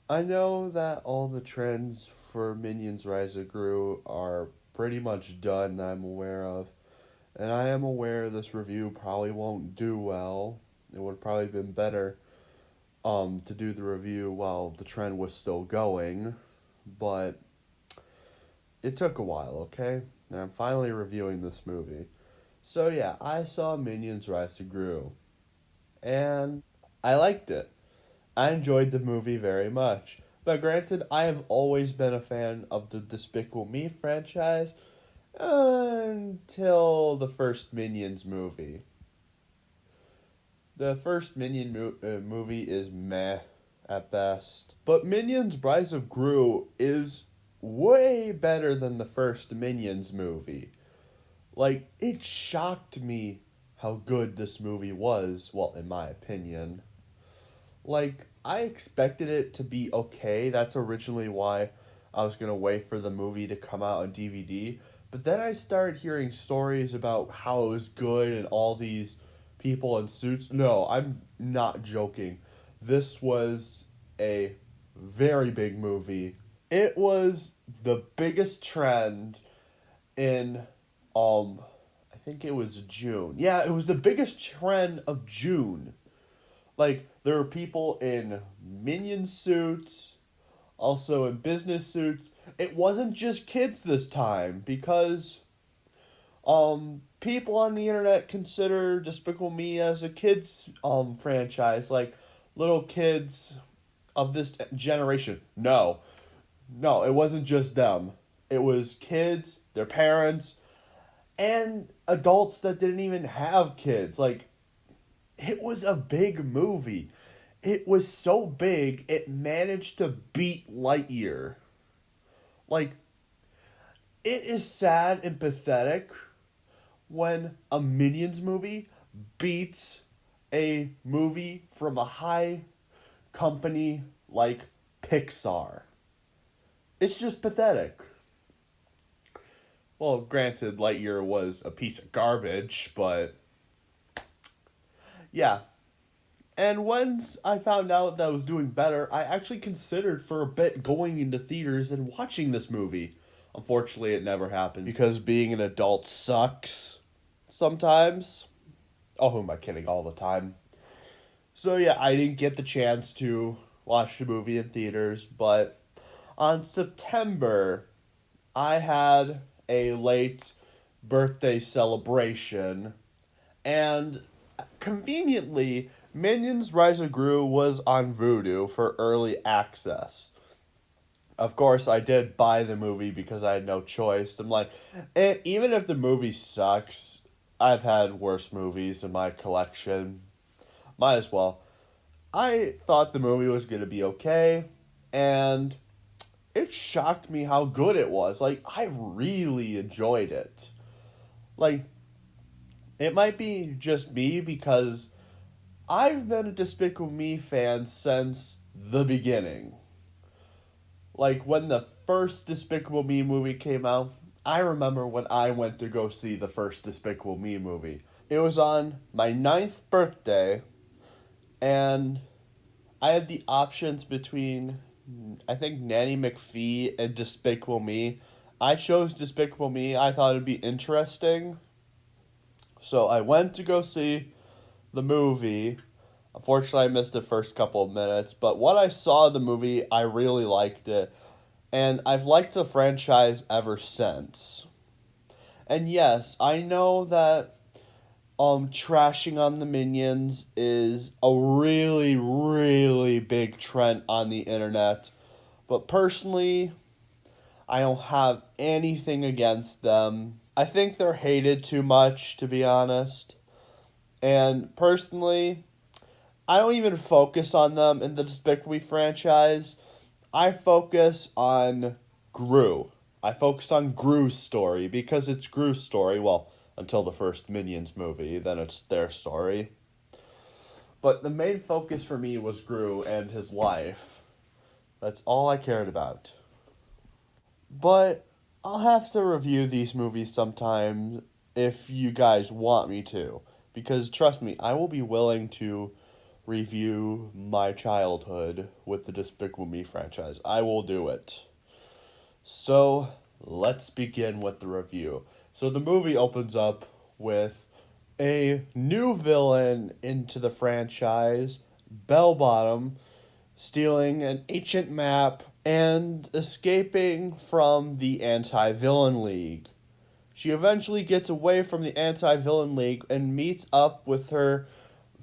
I know that all the trends for Minions Rise of Gru are pretty much done that I'm aware of. And I am aware this review probably won't do well. It would have probably been better to do the review while the trend was still going. But it took a while, okay? And I'm finally reviewing this movie. So yeah, I saw Minions Rise of Gru. And I liked it. I enjoyed the movie very much. But granted, I have always been a fan of the Despicable Me franchise until the first Minions movie. The first movie is meh at best. But Minions Rise of Gru is way better than the first Minions movie. Like, it shocked me how good this movie was, well, in my opinion. Like, I expected it to be okay. That's originally why I was going to wait for the movie to come out on DVD. But then I started hearing stories about how it was good and all these people in suits. No, I'm not joking. This was a very big movie. It was the biggest trend in I think it was June. Yeah, it was the biggest trend of June. Like, there were people in minion suits, also in business suits. It wasn't just kids this time because people on the internet consider Despicable Me as a kids franchise, like little kids of this generation. No. No, it wasn't just them. It was kids, their parents, and adults that didn't even have kids. Like, it was a big movie. It was so big, it managed to beat Lightyear. Like, it is sad and pathetic when a Minions movie beats a movie from a high company like Pixar. It's just pathetic. Well, granted, Lightyear was a piece of garbage, but yeah. And once I found out that I was doing better, I actually considered for a bit going into theaters and watching this movie. Unfortunately, it never happened because being an adult sucks sometimes. Oh, who am I kidding? All the time. So yeah, I didn't get the chance to watch the movie in theaters, but on September, I had a late birthday celebration, and conveniently, Minions Rise of Gru was on Vudu for early access. Of course, I did buy the movie because I had no choice. I'm like, even if the movie sucks, I've had worse movies in my collection. Might as well. I thought the movie was going to be okay, and it shocked me how good it was. Like, I really enjoyed it. Like, it might be just me because I've been a Despicable Me fan since the beginning. Like, when the first Despicable Me movie came out, I remember when I went to go see the first Despicable Me movie. It was on my 9th birthday, and I had the options between, I think, Nanny McPhee and Despicable Me. I chose Despicable Me. I thought it'd be interesting. So I went to go see the movie. Unfortunately, I missed the first couple of minutes, but when I saw the movie, I really liked it. And I've liked the franchise ever since. And yes, I know that trashing on the Minions is a really, really big trend on the internet. But personally, I don't have anything against them. I think they're hated too much, to be honest. And personally, I don't even focus on them in the Despicable Me franchise. I focus on Gru. I focus on Gru's story because it's Gru's story. Well, until the first Minions movie, then it's their story. But the main focus for me was Gru and his life. That's all I cared about. But I'll have to review these movies sometime if you guys want me to. Because trust me, I will be willing to review my childhood with the Despicable Me franchise. I will do it. So, let's begin with the review. So, the movie opens up with a new villain into the franchise, Bell Bottom, stealing an ancient map and escaping from the Anti-Villain League. She eventually gets away from the Anti-Villain League and meets up with her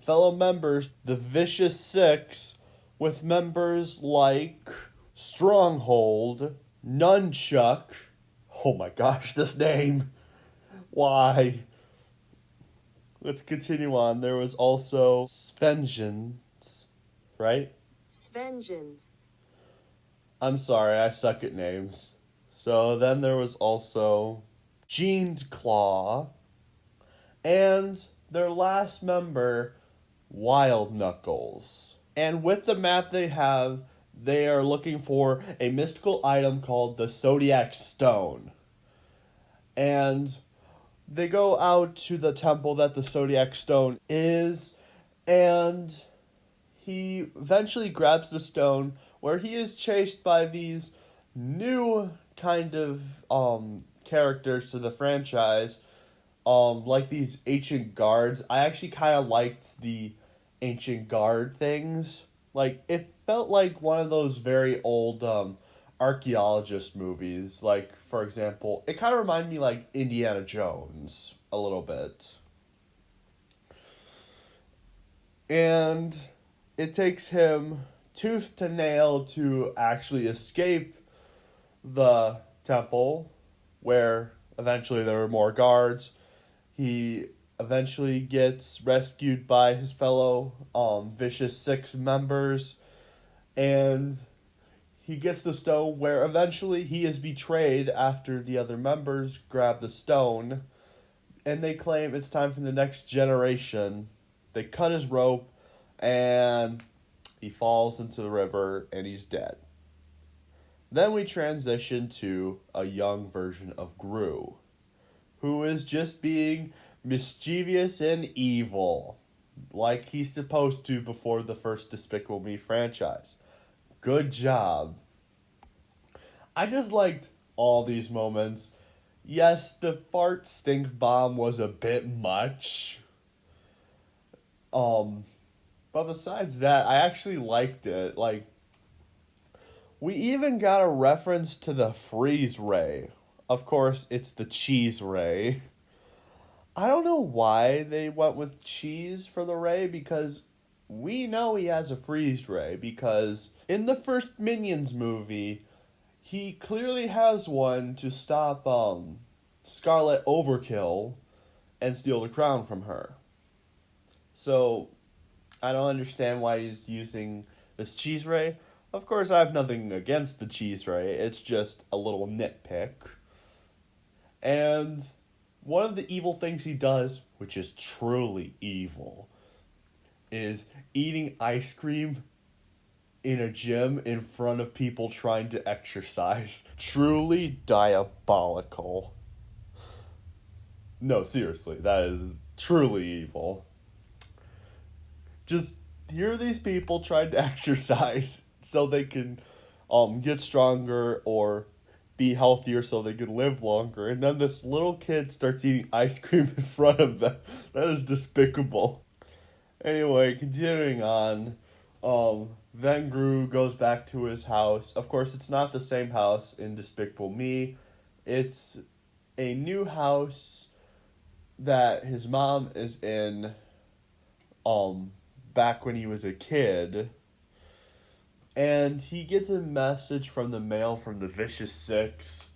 fellow members, the Vicious Six, with members like Stronghold, Nunchuck. Oh my gosh, this name. Why? Let's continue on. There was also Svengeance, right? Svengeance. I'm sorry, I suck at names. So then there was also Jean's Claw, and their last member, Wild Knuckles. And with the map they have, they are looking for a mystical item called the Zodiac Stone. And they go out to the temple that the Zodiac Stone is, and he eventually grabs the stone, where he is chased by these new kind of characters to the franchise, like these ancient guards. I actually kind of liked the ancient guard things. Like, it felt like one of those very old archaeologist movies. Like, for example, it kind of reminded me like Indiana Jones a little bit. And it takes him tooth to nail to actually escape the temple, where eventually there were more guards. He eventually gets rescued by his fellow Vicious Six members, and he gets the stone, where eventually he is betrayed after the other members grab the stone, and they claim it's time for the next generation. They cut his rope, and he falls into the river, and he's dead. Then we transition to a young version of Gru, who is just being mischievous and evil, like he's supposed to before the first Despicable Me franchise. Good job. I just liked all these moments. Yes, the fart stink bomb was a bit much. But besides that, I actually liked it. Like, we even got a reference to the freeze ray. Of course, it's the cheese ray. I don't know why they went with cheese for the ray, because we know he has a freeze ray, because in the first Minions movie, he clearly has one to stop Scarlet Overkill and steal the crown from her. So, I don't understand why he's using this cheese ray. Of course, I have nothing against the cheese ray. It's just a little nitpick. And one of the evil things he does, which is truly evil, is eating ice cream in a gym in front of people trying to exercise. Truly diabolical. No, seriously, that is truly evil. Just hear these people trying to exercise so they can get stronger or be healthier so they can live longer, and then this little kid starts eating ice cream in front of them. That is despicable. Anyway, continuing on, then Gru goes back to his house. Of course, it's not the same house in Despicable Me. It's a new house that his mom is in back when he was a kid. And he gets a message from the mail from the Vicious Six.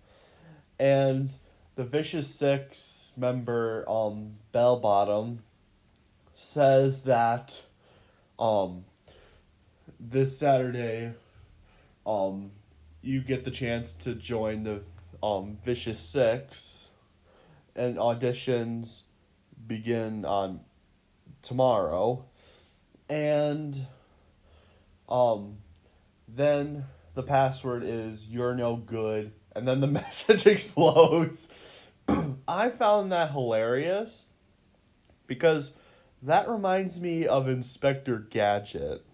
And the Vicious Six member, Bell Bottom, says that this Saturday you get the chance to join the Vicious Six, and auditions begin on tomorrow. And then the password is "you're no good," and then the message explodes. I found that hilarious because That reminds me of Inspector Gadget,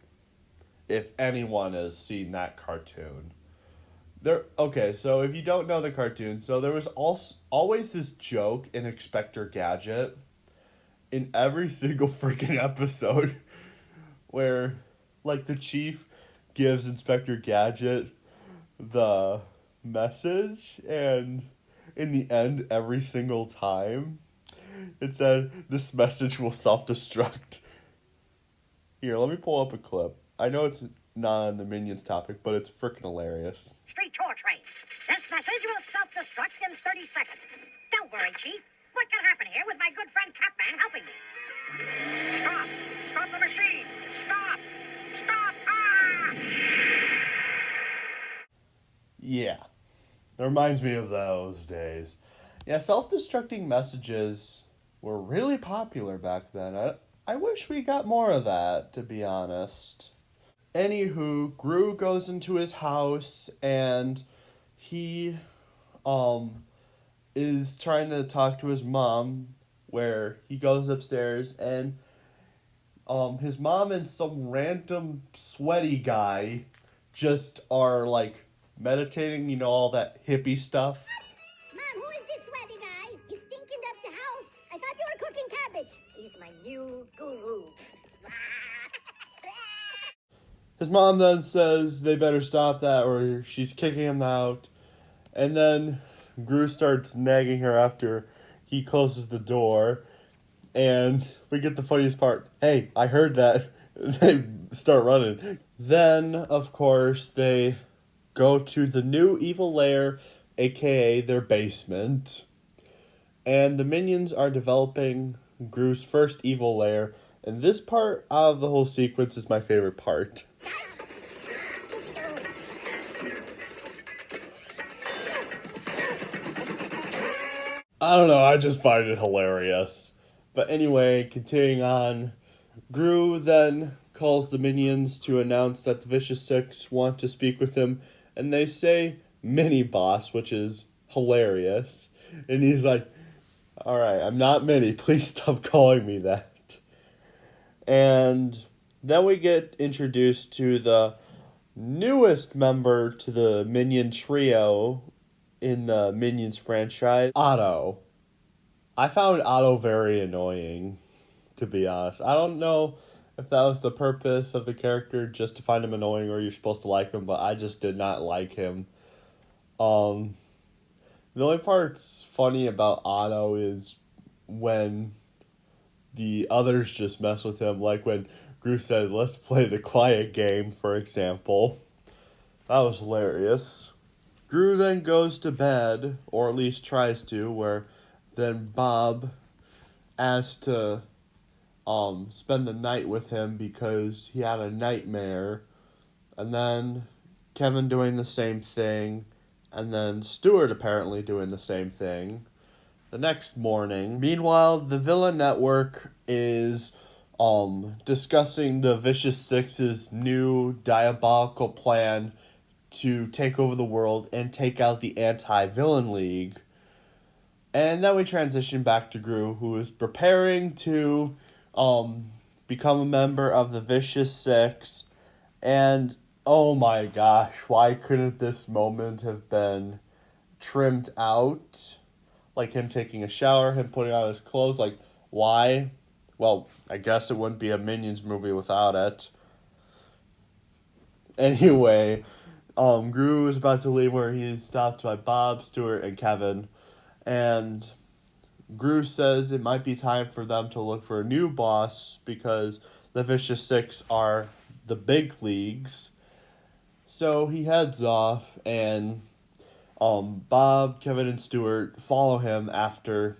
if anyone has seen that cartoon. Okay, so if you don't know the cartoon, so there was also always this joke in Inspector Gadget in every single freaking episode where like the chief gives Inspector Gadget the message, and in the end every single time it said this message will self-destruct. Here, let me pull up a clip. I know it's not on the Minions topic, but it's freaking hilarious. Street tour train. This message will self-destruct in 30 seconds. Don't worry, Chief. What can happen here with my good friend Catman helping me? Stop! Stop the machine! Stop! Stop! Ah! Yeah. That reminds me of those days. Yeah, self-destructing messages were really popular back then. I wish we got more of that, to be honest. Anywho, Gru goes into his house and he is trying to talk to his mom, where he goes upstairs and his mom and some random sweaty guy just are like meditating, you know, all that hippie stuff. Mom, who is this sweaty guy? He's stinking up the house. I thought you were cooking cabbage. He's my new guru. His mom then says they better stop that or she's kicking him out. And then Gru starts nagging her after he closes the door. And we get the funniest part. Hey, I heard that. They start running. Then, of course, they go to the new evil lair, aka their basement. And the minions are developing Gru's first evil lair. And this part of the whole sequence is my favorite part. I don't know, I just find it hilarious. But anyway, continuing on, Gru then calls the minions to announce that the Vicious Six want to speak with him, and they say mini boss, which is hilarious. And he's like, alright, I'm not Mini, please stop calling me that. And then we get introduced to the newest member to the Minion trio in the Minions franchise, Otto. I found Otto very annoying, to be honest. I don't know if that was the purpose of the character, just to find him annoying, or you're supposed to like him, but I just did not like him. The only part's funny about Otto is when the others just mess with him, like when Gru said, let's play the quiet game, for example. That was hilarious. Gru then goes to bed, or at least tries to, where then Bob asks to spend the night with him because he had a nightmare. And then Kevin doing the same thing. And then Stuart apparently doing the same thing the next morning. Meanwhile, the Villain Network is discussing the Vicious Six's new diabolical plan to take over the world and take out the Anti-Villain League. And then we transition back to Gru, who is preparing to become a member of the Vicious Six. And oh my gosh, why couldn't this moment have been trimmed out? Like him taking a shower, him putting on his clothes, like why? Well, I guess it wouldn't be a Minions movie without it. Anyway, Gru is about to leave where he is stopped by Bob, Stuart, and Kevin. And Gru says it might be time for them to look for a new boss because the Vicious Six are the big leagues. So he heads off, and Bob, Kevin, and Stuart follow him after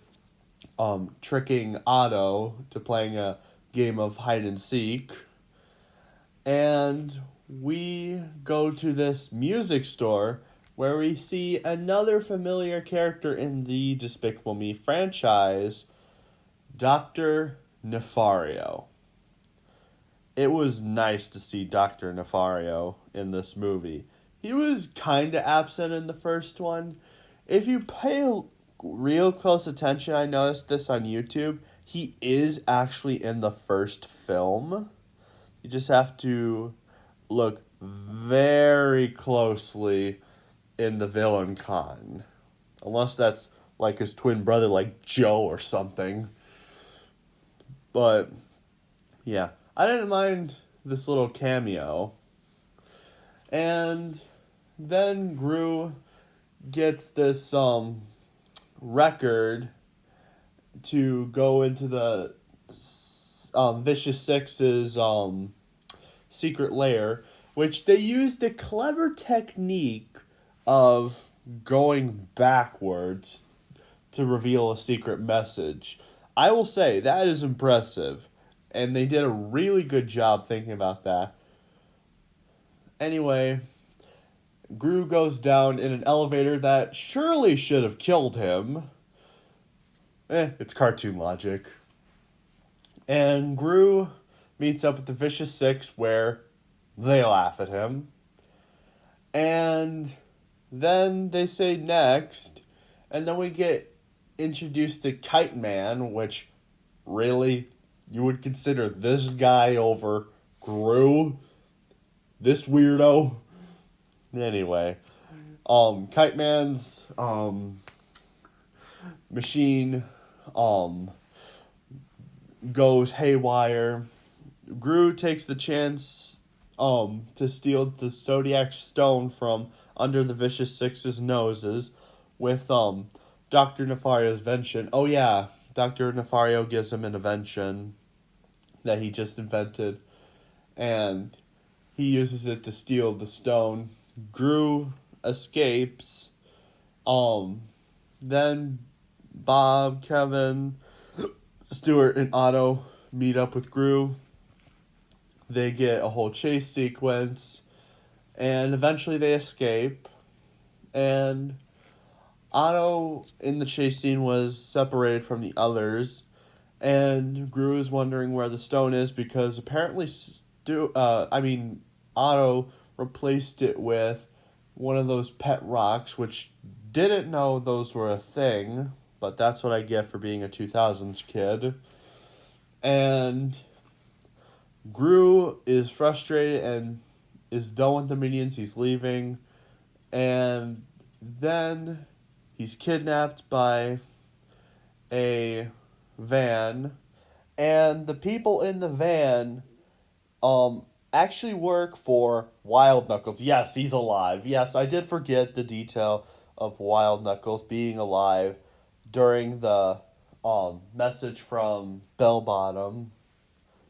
tricking Otto to playing a game of hide and seek. And we go to this music store where we see another familiar character in the Despicable Me franchise, Dr. Nefario. It was nice to see Dr. Nefario in this movie. He was kind of absent in the first one. If you pay real close attention, I noticed this on YouTube, he is actually in the first film. You just have to look very closely in the villain con. Unless that's like his twin brother, like Joe or something. But, yeah. I didn't mind this little cameo. And then Gru gets this record to go into the Vicious Six's secret lair, which they used a clever technique of going backwards to reveal a secret message. I will say that is impressive, and they did a really good job thinking about that. Anyway, Gru goes down in an elevator that surely should have killed him. It's cartoon logic. And Gru meets up with the Vicious Six where they laugh at him. And then they say next, and then we get introduced to Kite Man, which really, you would consider this guy over Gru? This weirdo? Anyway, Kite Man's machine goes haywire. Gru takes the chance to steal the Zodiac Stone from under the Vicious Six's noses with Dr. Nefario's invention. Oh yeah, Dr. Nefario gives him an invention that he just invented, and he uses it to steal the stone. Gru escapes. Then Bob, Kevin, Stuart, and Otto meet up with Gru. They get a whole chase sequence, and eventually they escape. And Otto in the chase scene was separated from the others, and Gru is wondering where the stone is because apparently Otto replaced it with one of those pet rocks, which didn't know those were a thing, but that's what I get for being a 2000s kid. And Gru is frustrated and is done with the minions. He's leaving, and then he's kidnapped by a van, and the people in the van actually work for Wild Knuckles. Yes, he's alive. Yes, I did forget the detail of Wild Knuckles being alive during the message from Bell Bottom.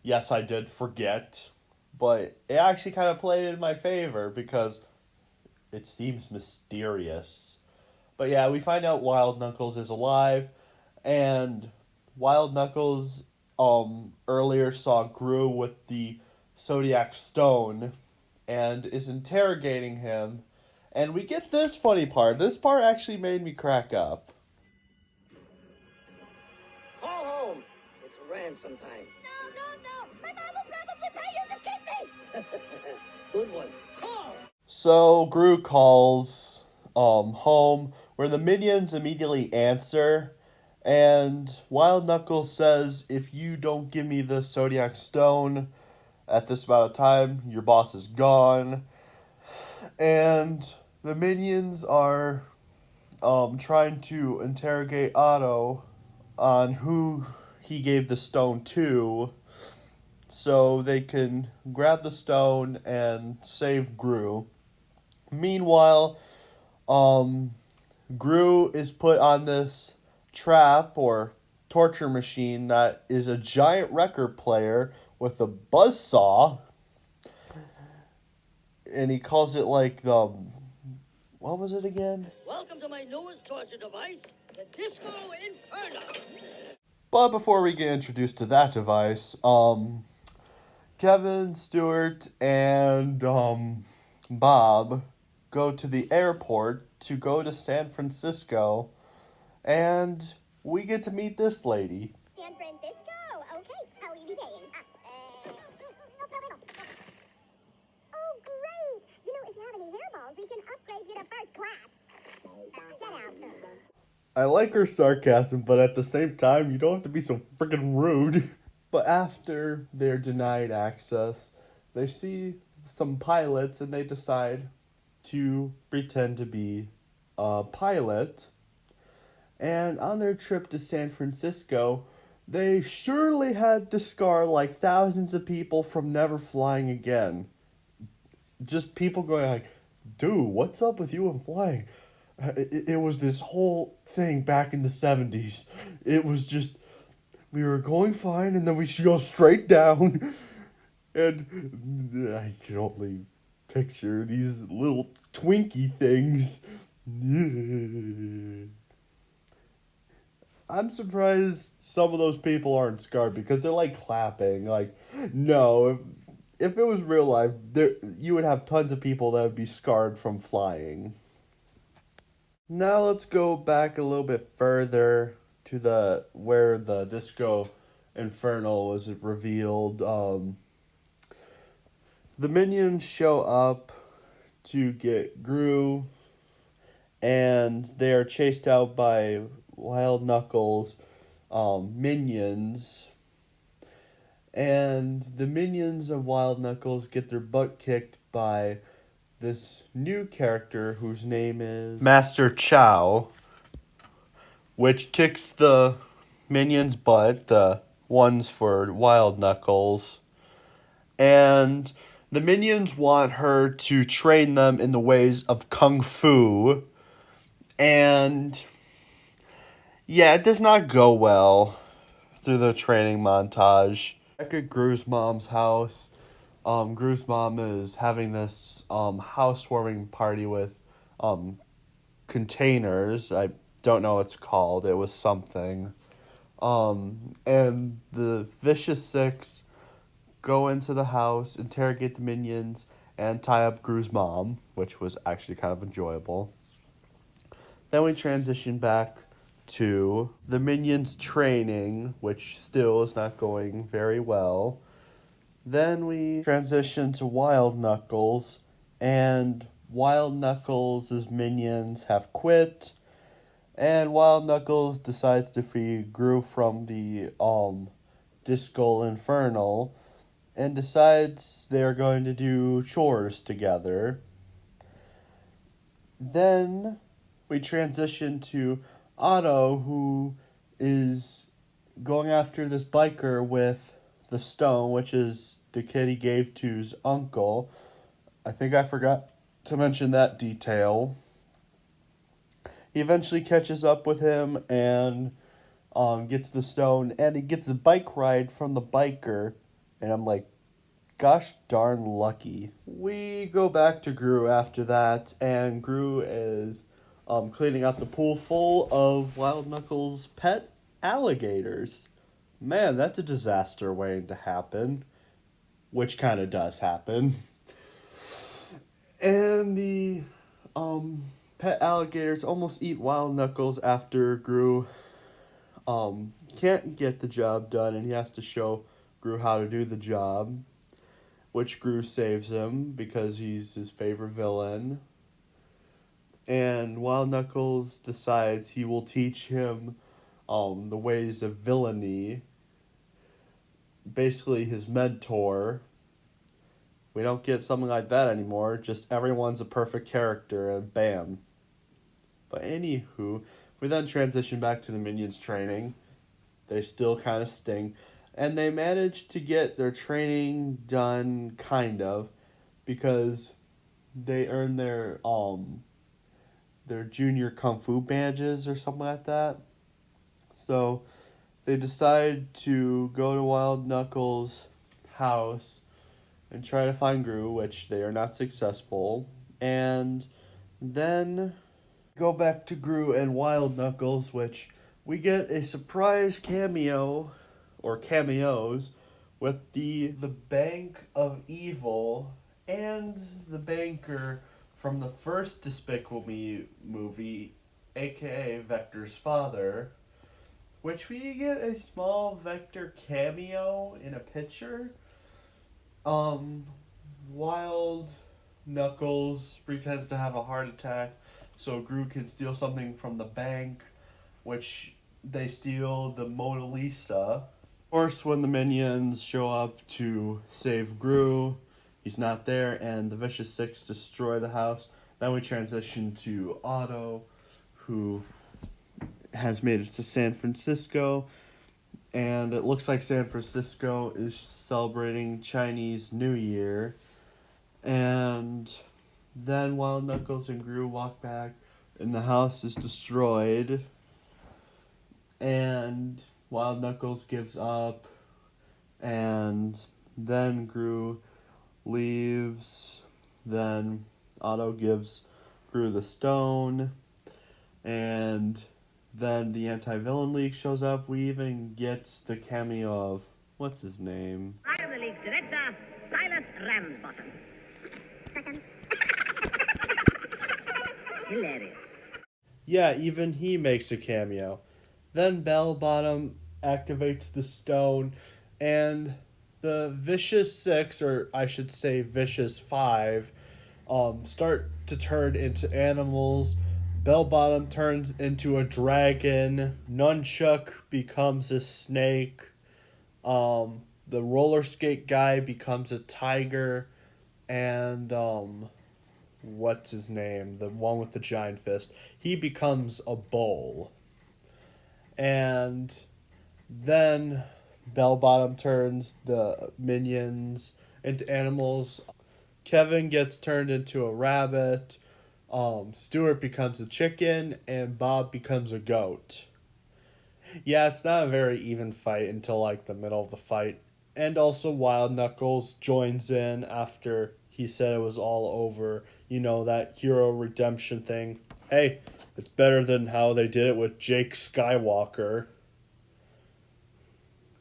Yes, I did forget, but it actually kind of played in my favor because it seems mysterious. But yeah, we find out Wild Knuckles is alive, and Wild Knuckles earlier saw Gru with the Zodiac Stone and is interrogating him. And we get this funny part. This part actually made me crack up. Call home. It's ransom time. No. My mom will probably pay you to keep me. Good one. Call. So Gru calls home, where the minions immediately answer, and Wild Knuckles says, if you don't give me the Zodiac Stone at this amount of time, your boss is gone. And the minions are trying to interrogate Otto on who he gave the stone to, so they can grab the stone and save Gru. Meanwhile, Gru is put on this trap or torture machine that is a giant record player with a buzzsaw, and he calls it like the, what was it again? Welcome to my newest torture device, the Disco Inferno. But before we get introduced to that device, Kevin, Stuart, and Bob go to the airport to go to San Francisco, and we get to meet this lady. San Francisco. Okay, how will you be paying? No problem. Oh, great. You know, if you have any hairballs, we can upgrade you to first class. Get out. I like her sarcasm, but at the same time, you don't have to be so freaking rude. But after they're denied access, they see some pilots and they decide to pretend to be a pilot. And on their trip to San Francisco, they surely had to scar like thousands of people from never flying again. Just people going like, dude, what's up with you and flying? It was this whole thing back in the 70s. It was just, we were going fine and then we should go straight down. And I can only picture these little Twinkie things. I'm surprised some of those people aren't scarred because they're like clapping. Like, no, if it was real life, you would have tons of people that would be scarred from flying. Now let's go back a little bit further to the where the Disco Inferno was revealed. The minions show up to get Gru, and they are chased out by Wild Knuckles' minions. And the minions of Wild Knuckles get their butt kicked by this new character whose name is Master Chow, which kicks the minions' butt, the ones for Wild Knuckles. And the minions want her to train them in the ways of Kung Fu. And yeah, it does not go well through the training montage. Back at Gru's mom's house, Gru's mom is having this housewarming party with containers. I don't know what it's called. It was something. And the Vicious Six go into the house, interrogate the minions, and tie up Gru's mom, which was actually kind of enjoyable. Then we transition back to the minions training, which still is not going very well. Then we transition to Wild Knuckles, and Wild Knuckles' minions have quit, and Wild Knuckles decides to free Gru from the Disco Inferno, and decides they're going to do chores together. Then we transition to Otto, who is going after this biker with the stone, which is the kid he gave to his uncle. I think I forgot to mention that detail. He eventually catches up with him and gets the stone, and he gets a bike ride from the biker. And I'm like, gosh darn lucky. We go back to Gru after that, and Gru is cleaning out the pool full of Wild Knuckles' pet alligators. Man, that's a disaster waiting to happen. Which kind of does happen. And the pet alligators almost eat Wild Knuckles after Gru can't get the job done, and he has to show Gru how to do the job, which Gru saves him because he's his favorite villain. And Wild Knuckles decides he will teach him the ways of villainy. Basically his mentor. We don't get something like that anymore. Just everyone's a perfect character and bam. But anywho, we then transition back to the minions training. They still kind of sting. And they manage to get their training done, kind of, because they earn their junior kung fu badges or something like that. So they decide to go to Wild Knuckles' house and try to find Gru, which they are not successful. And then go back to Gru and Wild Knuckles, which we get a surprise cameo, or cameos, with the Bank of Evil and the banker from the first Despicable Me movie, aka Vector's father, which we get a small Vector cameo in a picture. Wild Knuckles pretends to have a heart attack so Gru can steal something from the bank. which they steal the Mona Lisa. Of course, when the minions show up to save Gru, he's not there, and the Vicious Six destroy the house. Then we transition to Otto, who has made it to San Francisco, and it looks like San Francisco is celebrating Chinese New Year. And then Wild Knuckles and Gru walk back, and the house is destroyed. And Wild Knuckles gives up, and then Gru leaves. Then Otto gives Gru the stone, and then the Anti-Villain League shows up. We even get the cameo of, what's his name? I am the League's director, Silas Ramsbottom. Hilarious. Yeah, even he makes a cameo. Then Bell Bottom activates the stone, and the Vicious Six, or I should say Vicious Five, start to turn into animals. Bell Bottom turns into a dragon. Nunchuck becomes a snake. The roller skate guy becomes a tiger. And what's his name? The one with the giant fist. He becomes a bull. And then Bell Bottom turns the minions into animals. Kevin gets turned into a rabbit. Stuart becomes a chicken, and Bob becomes a goat. Yeah, it's not a very even fight until like the middle of the fight. And also Wild Knuckles joins in after he said it was all over. You know, that hero redemption thing. Hey, it's better than how they did it with Jake Skywalker.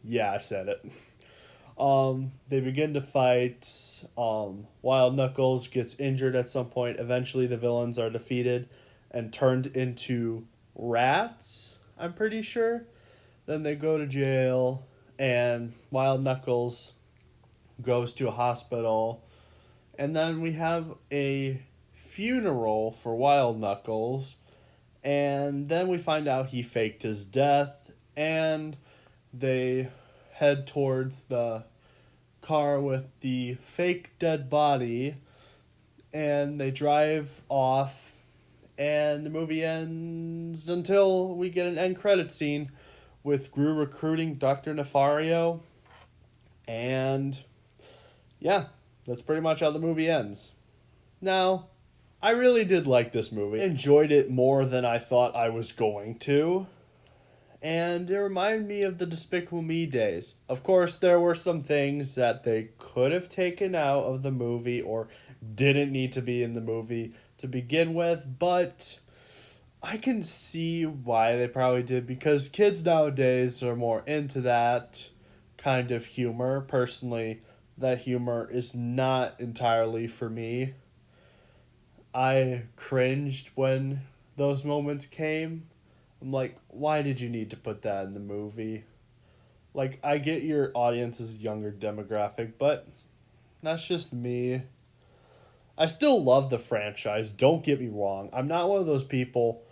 Yeah, I said it. They begin to fight. Wild Knuckles gets injured at some point. Eventually the villains are defeated and turned into rats, I'm pretty sure. Then they go to jail, and Wild Knuckles goes to a hospital. And then we have a funeral for Wild Knuckles. And then we find out he faked his death, and they head towards the car with the fake dead body, and they drive off, and the movie ends until we get an end credit scene with Gru recruiting Dr. Nefario. And yeah, that's pretty much how the movie ends. Now, I really did like this movie. I enjoyed it more than I thought I was going to. And it reminded me of the Despicable Me days. Of course, there were some things that they could have taken out of the movie or didn't need to be in the movie to begin with, but I can see why they probably did, because kids nowadays are more into that kind of humor. Personally, that humor is not entirely for me. I cringed when those moments came. I'm like, why did you need to put that in the movie? Like, I get your audience's younger demographic, but that's just me. I still love the franchise, don't get me wrong. I'm not one of those people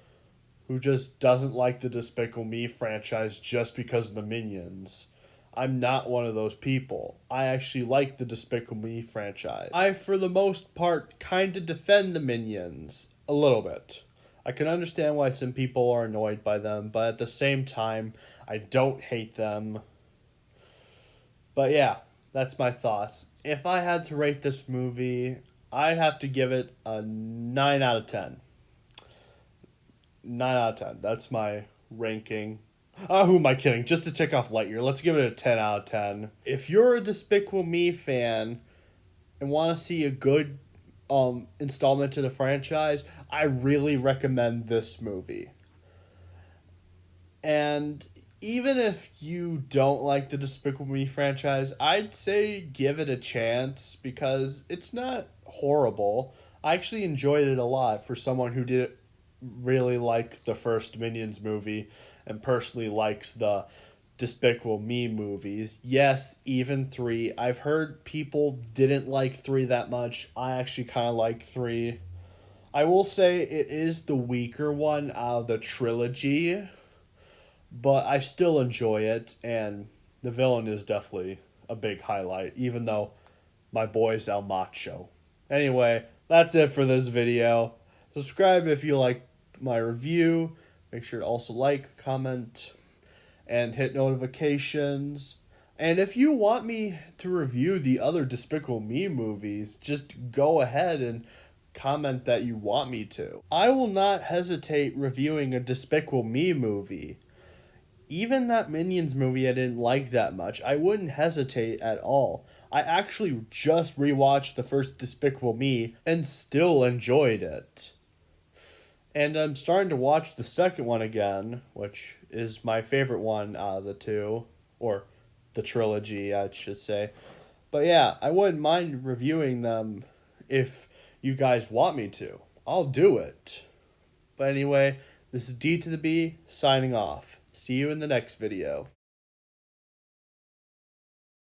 who just doesn't like the Despicable Me franchise just because of the Minions. I'm not one of those people. I actually like the Despicable Me franchise. I, for the most part, kind of defend the Minions a little bit. I can understand why some people are annoyed by them, but at the same time, I don't hate them. But yeah, that's my thoughts. If I had to rate this movie, I'd have to give it a 9 out of 10. 9 out of 10. That's my ranking. Who am I kidding? Just to tick off Lightyear, let's give it a 10 out of 10. If you're a Despicable Me fan and want to see a good installment to the franchise, I really recommend this movie. And even if you don't like the Despicable Me franchise, I'd say give it a chance because it's not horrible. I actually enjoyed it a lot for someone who did really like the first Minions movie and personally likes the Despicable Me movies. Yes, even 3. I've heard people didn't like 3 that much. I actually kind of like 3. I will say it is the weaker one out of the trilogy. but I still enjoy it, and the villain is definitely a big highlight, even though my boy's El Macho. Anyway, that's it for this video. Subscribe if you like my review. Make sure to also like, comment, and hit notifications. And if you want me to review the other Despicable Me movies, just go ahead and comment that you want me to. I will not hesitate reviewing a Despicable Me movie. Even that Minions movie I didn't like that much. I wouldn't hesitate at all. I actually just rewatched the first Despicable Me and still enjoyed it. And I'm starting to watch the second one again, which is my favorite one out of the two. Or the trilogy, I should say. But yeah, I wouldn't mind reviewing them if you guys want me to. I'll do it. But anyway, this is D to the B, signing off. See you in the next video.